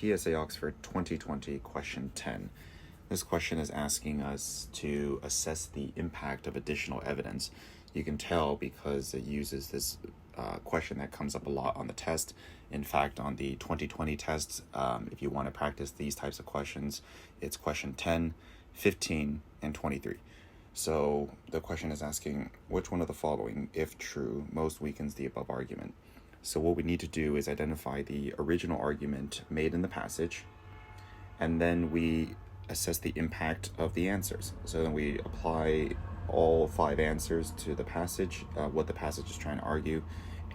TSA Oxford 2020 question 10. This question is asking us to assess the impact of additional evidence. You can tell because it uses this question that comes up a lot on the test. In fact, on the 2020 test, if you want to practice these types of questions, it's question 10, 15, and 23. So the question is asking, which one of the following, if true, most weakens the above argument? So what we need to do is identify the original argument made in the passage, and then we assess the impact of the answers. So then we apply all 5 answers to the passage, what the passage is trying to argue,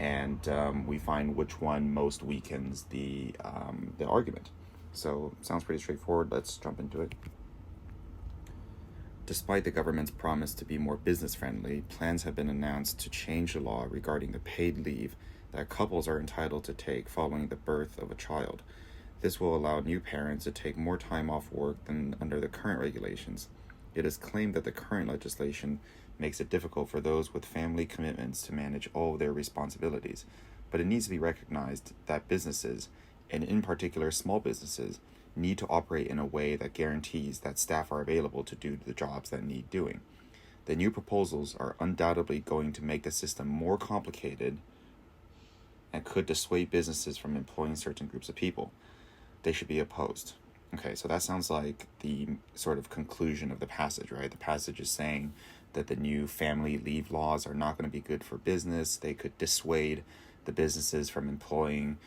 and we find which one most weakens the argument. So sounds pretty straightforward. Let's jump into it. Despite the government's promise to be more business-friendly, plans have been announced to change the law regarding the paid leave that couples are entitled to take following the birth of a child. This will allow new parents to take more time off work than under the current regulations. It is claimed that the current legislation makes it difficult for those with family commitments to manage all of their responsibilities, but it needs to be recognized that businesses, and in particular small businesses, need to operate in a way that guarantees that staff are available to do the jobs that need doing. The new proposals are undoubtedly going to make the system more complicated and could dissuade businesses from employing certain groups of people. They should be opposed. Okay, so that sounds like the sort of conclusion of the passage, right? The passage is saying that the new family leave laws are not going to be good for business. They could dissuade the businesses from employing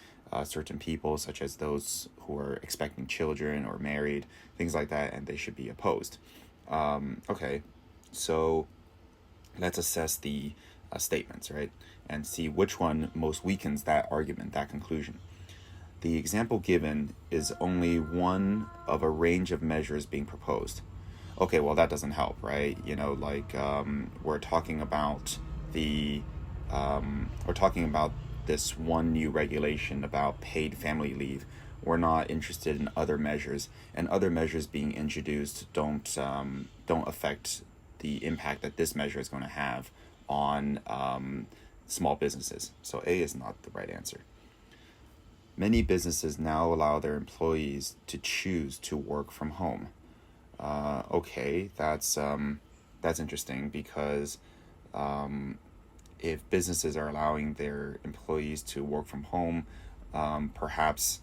certain people, such as those who are expecting children or married, things like that, and they should be opposed. Okay, so let's assess the statements, right, and see which one most weakens that argument, that conclusion. The example given is only one of a range of measures being proposed. Okay, well, that doesn't help, right? We're talking about this one new regulation about paid family leave. We're not interested in other measures, and other measures being introduced don't affect the impact that this measure is going to have on small businesses. So A is not the right answer. Many businesses now allow their employees to choose to work from home. Okay, that's interesting because if businesses are allowing their employees to work from home, perhaps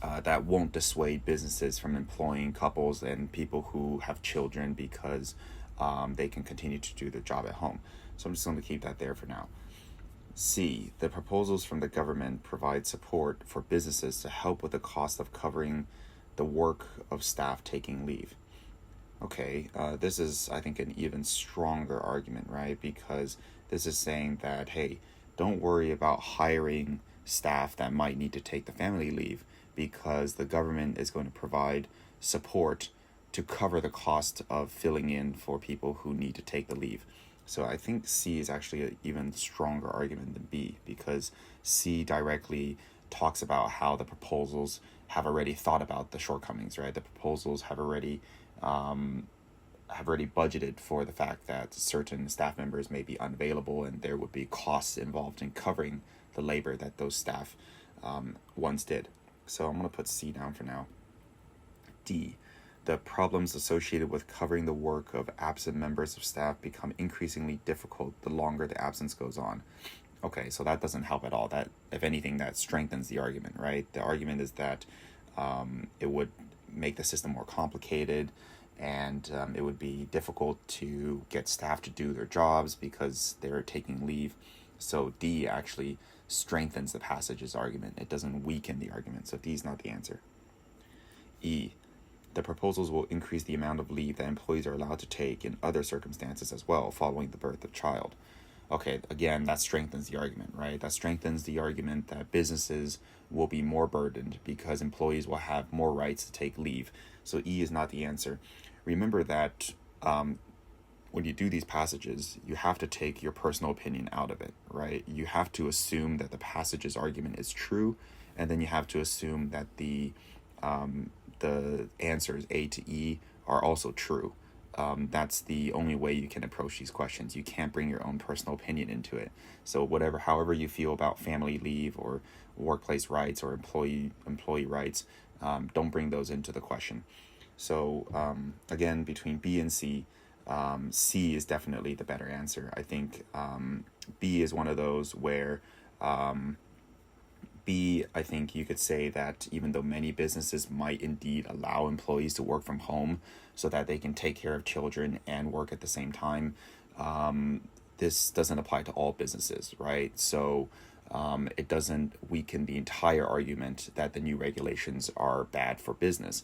that won't dissuade businesses from employing couples and people who have children because they can continue to do their job at home. So I'm just going to keep that there for now. C, the proposals from the government provide support for businesses to help with the cost of covering the work of staff taking leave. Okay, this is, I think, an even stronger argument, right? Because this is saying that, hey, don't worry about hiring staff that might need to take the family leave because the government is going to provide support to cover the cost of filling in for people who need to take the leave. So I think C is actually an even stronger argument than B, because C directly talks about how the proposals have already thought about the shortcomings, right? The proposals have already budgeted for the fact that certain staff members may be unavailable and there would be costs involved in covering the labor that those staff once did. So I'm going to put C down for now. D, the problems associated with covering the work of absent members of staff become increasingly difficult the longer the absence goes on. Okay, so that doesn't help at all. That, if anything, that strengthens the argument, right? The argument is that it would make the system more complicated, and it would be difficult to get staff to do their jobs because they're taking leave. So D actually strengthens the passage's argument. It doesn't weaken the argument. So D is not the answer. E, the proposals will increase the amount of leave that employees are allowed to take in other circumstances as well following the birth of child. Okay, again, that strengthens the argument, right? That strengthens the argument that businesses will be more burdened because employees will have more rights to take leave. So E is not the answer. Remember that when you do these passages, you have to take your personal opinion out of it, right? You have to assume that the passage's argument is true, and then you have to assume that the answers A to E are also true. That's the only way you can approach these questions. You can't bring your own personal opinion into it. So however you feel about family leave or workplace rights or employee rights. Don't bring those into the question. So again, between B and C, C is definitely the better answer. I think B is one of those where B, I think you could say that even though many businesses might indeed allow employees to work from home so that they can take care of children and work at the same time, this doesn't apply to all businesses, right? So it doesn't weaken the entire argument that the new regulations are bad for business.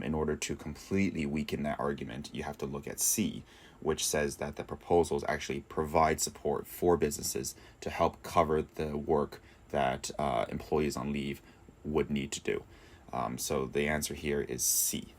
In order to completely weaken that argument, you have to look at C, which says that the proposals actually provide support for businesses to help cover the work that employees on leave would need to do. So the answer here is C.